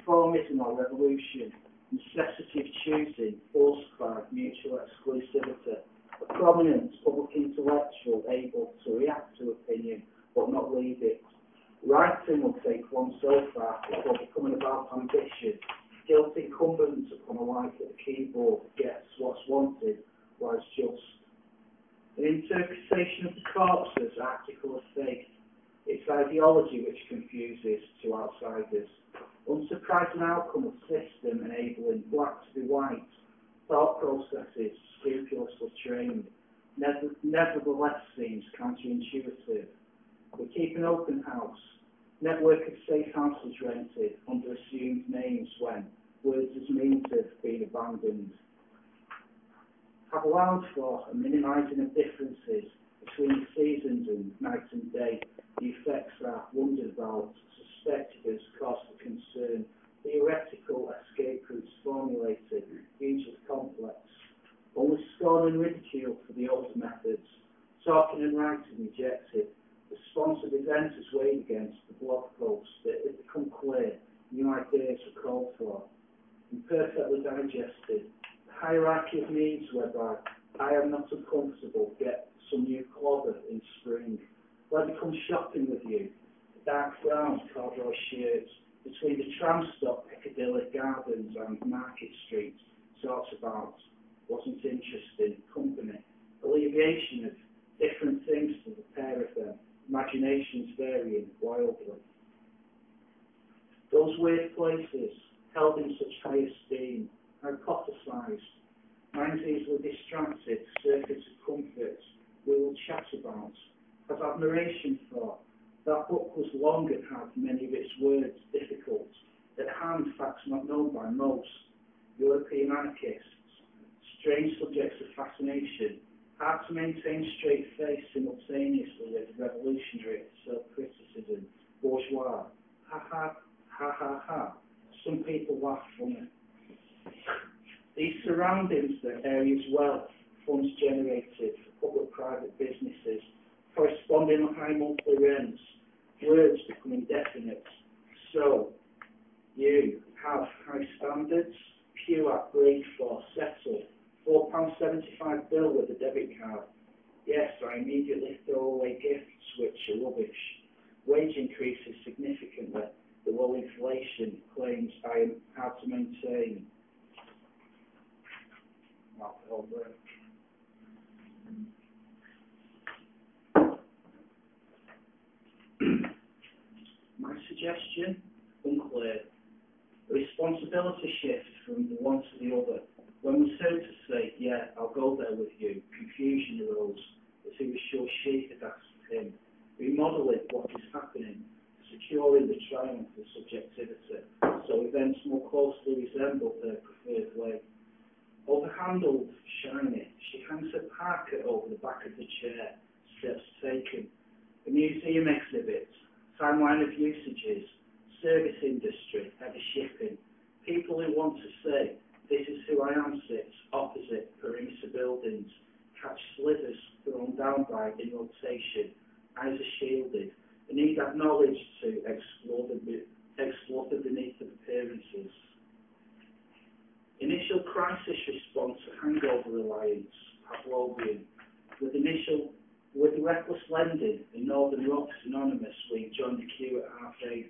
conformism or revolution, necessity of choosing, forced by mutual exclusivity, a prominent public intellectual able to react to opinion but not lead it. Writing will take one so far before becoming about ambition. Guilt incumbent upon a life at the keyboard gets what's wanted, what's just. An interpretation of the corpse's article of faith, its ideology which confuses to outsiders. Unsurprising outcome of system enabling black to be white, thought processes scrupulously trained, nevertheless seems counterintuitive. We keep an open house, network of safe houses rented under assumed names when words as means have been abandoned. Have allowed for a minimising of differences between the seasons and night and day. The effects are wondered about, suspected as cause for concern. Theoretical escape routes formulated, hugely complex. Only scorn and ridicule for the old methods. Talking and writing rejected. The sponsored event is weighed against the blog posts that had become clear new ideas were called for. Imperfectly digested. Hierarchy of needs whereby I am not uncomfortable, get some new clother in spring. Let me come shopping with you. The dark brown corduroy shirts between the tram stop Piccadilly Gardens and Market Street talks about wasn't interesting. Company, alleviation of different things to the pair of them, imaginations varying wildly. Those weird places held in such high esteem, hypothesised, minds easily distracted, circuits of comforts we will chat about, have admiration for. That book was long and had many of its words difficult, at hand facts not known by most, European anarchists, strange subjects of fascination, hard to maintain straight face simultaneously with revolutionary self-criticism, bourgeois, ha ha, ha ha ha. Some people laugh funny. These surroundings, the areas wealth, funds generated for public-private businesses, corresponding high monthly rents, words become indefinite. So, you have high standards, pure, prayed for, settled, £4.75 bill with a debit card. Yes, I immediately throw away gifts which are rubbish. Wage increases significantly. The low inflation claims I am hard to maintain. My suggestion? Unclear. A responsibility shift from the one to the other. When we said to say, yeah, I'll go there with you, confusion arose, as he was sure she had asked him, remodelling what is happening, securing the triumph of subjectivity, so events more closely resemble their preferred way. Overhandled, shiny, she hangs her parka over the back of the chair, steps taken. A museum exhibit, timeline of usages, service industry, heavy shipping. People who want to say, this is who I am sits opposite perimeter buildings, catch slithers thrown down by in rotation, eyes are shielded, the need acknowledged to explore the beneath of appearances. Initial crisis response to hangover reliance, Pavlovian, with reckless lending in Northern Rock synonymous, we joined the queue at 8:30,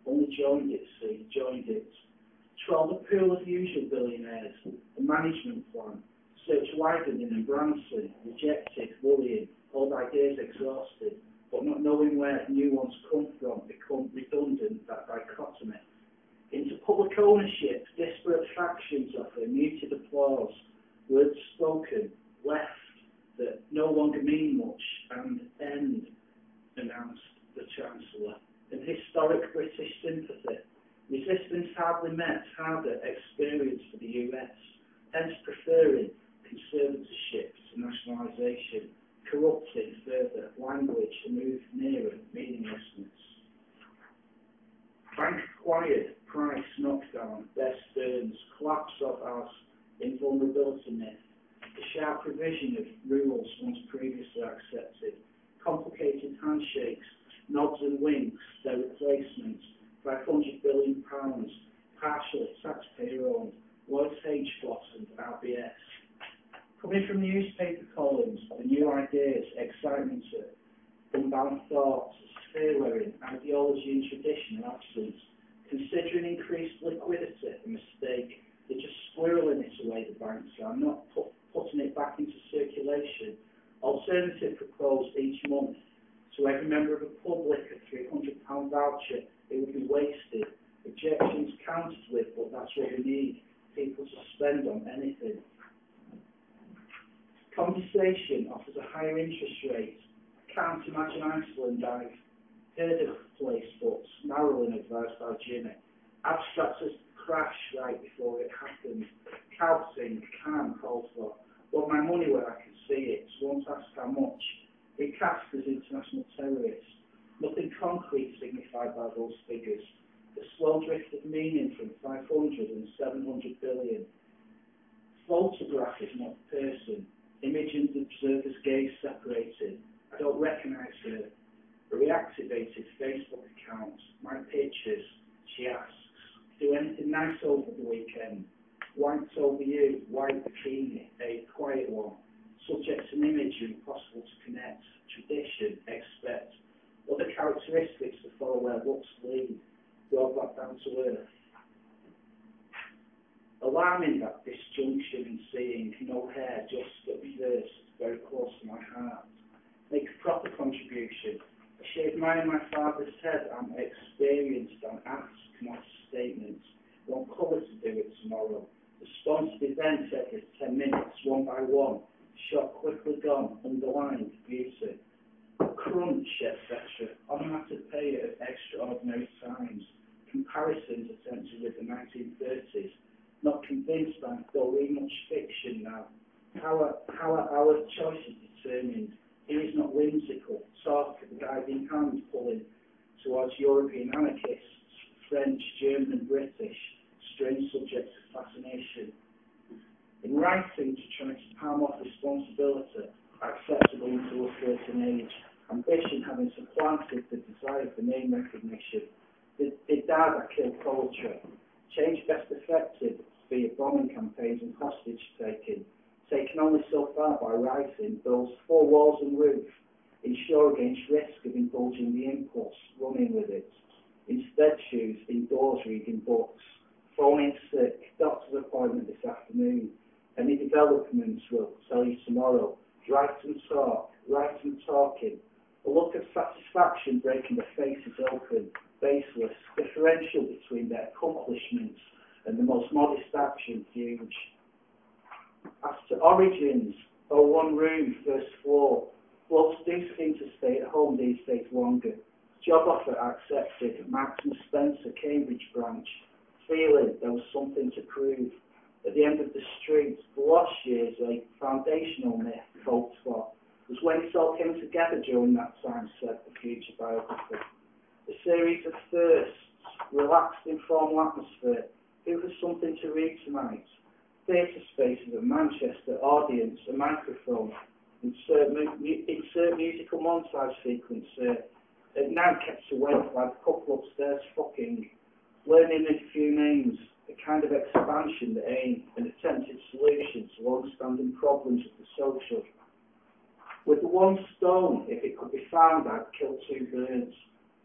only joined it, see, joined it. Troll the pool of usual billionaires, the management plan, search widening and Branson, rejected, worrying, old ideas exhausted, but not knowing where new ones come from, become redundant, that dichotomy. Into public ownership, disparate factions offer muted applause, words spoken, left, that no longer mean much, and end, announced the Chancellor. And historic British sympathy. Resistance hardly met, harder experience for the US, hence preferring conservatorship to nationalisation, corrupting further language to move nearer meaninglessness. Bank acquired, price knockdown, Bear Stearns, collapse of our invulnerability myth, the sharp revision of rules once previously accepted, complicated handshakes, nods and winks, their replacements, £500 billion, partially taxpayer-owned, Lloyds H. Blossom, RBS. Coming from newspaper columns, the new ideas, excitement, unbound thoughts, sphere-wearing, ideology and tradition are absent. Considering increased liquidity a mistake, they're just squirreling it away, the banks are, not putting it back into circulation. Alternative proposed each month to every member of the public a £300 voucher. It would be wasted. Objections counted with, but that's what we need, people to spend on anything. Conversation offers a higher interest rate. I can't imagine Iceland. I've heard of the place, but narrowly advised by Jimmy. Abstract as crash right before it happened. Counting, can't call for. Want my money where I can see it. Won't ask how much. Recast as international terrorists. Nothing concrete signified by those figures. The slow drift of meaning from 500 and 700 billion. Photograph is not a person. Image and observer's gaze separated. I don't recognise her. A reactivated Facebook account. My pictures, she asks. Do anything nice over the weekend? White over you, white bikini, a quiet one. Subject and image impossible to connect. Tradition, expect. Other characteristics to follow where looks lead. Brought back down to earth. Alarming that disjunction in seeing no hair, just at first, very close to my heart. Make a proper contribution. I shaved mine and my father's head. I'm experienced and ask, not statements. One colour to do it tomorrow. Responsive events every 10 minutes, one by one. Shot quickly gone, underlined beauty. Crunch, etc. Onomatopoeia of extraordinary times. Comparisons attempted with the 1930s. Not convinced I don't read much fiction now. How are our choices determined? He is not whimsical. Talk of the guiding hand pulling towards European anarchists, French, German and British, strange subjects of fascination. In writing to try to palm off responsibility, acceptable until a certain age, ambition having supplanted the desire for name recognition. Did Dad I kill poetry? Change best effective via bombing campaigns and hostage taking. Taken only so far by writing, those four walls and roof ensure against risk of indulging the impulse, running with it. Instead choose indoors reading books. Phoning sick, doctor's appointment this afternoon. Any developments will tell you tomorrow. Write and talking. A look of satisfaction breaking the faces open, baseless, differential between their accomplishments and the most modest action, huge. As to origins, one room, first floor. Blokes do seem to stay at home these days longer. Job offer accepted, Marks and Spencer, Cambridge branch. Feeling there was something to prove. At the end of the street, the lost years, a foundational myth hoped for, was when it all came together during that time, said the future biographer. A series of thirsts, relaxed, informal atmosphere. Who has something to read tonight? Theatre spaces of Manchester, audience, a microphone. Insert musical montage sequence. Now kept awake by the couple upstairs fucking. Learning a few names. A kind of expansion that aim and attempted solution to long-standing problems of the social. With the one stone, if it could be found, I'd kill two birds.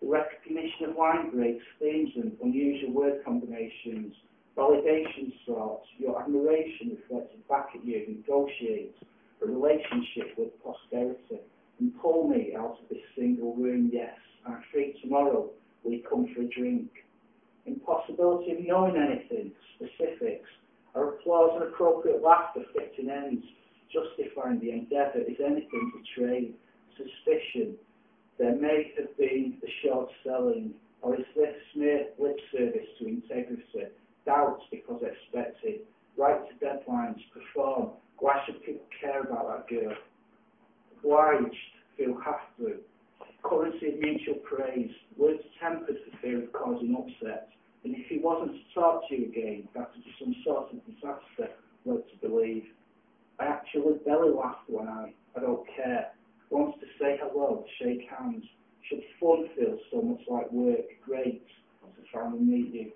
The recognition of line breaks, themes and unusual word combinations, validation sorts, your admiration reflected back at you, negotiate a relationship with posterity, and pull me out of this single room, yes, I'm free tomorrow, will you come for a drink? Impossibility of knowing anything, specifics, our applause and appropriate laughter fitting ends, justifying the endeavour is anything betrayed, suspicion, there may have been the short selling, or is this mere lip service to integrity, doubts because expected, right to deadlines, perform, why should people care about that girl? Obliged, feel have to, currency of mutual praise, words tempered for fear of causing upset, and if he wasn't to talk to you again, that would be some sort of disaster, led to believe. I actually belly laughed when I don't care, wants to say hello, shake hands, should fun feel so much like work, great, to finally meet you.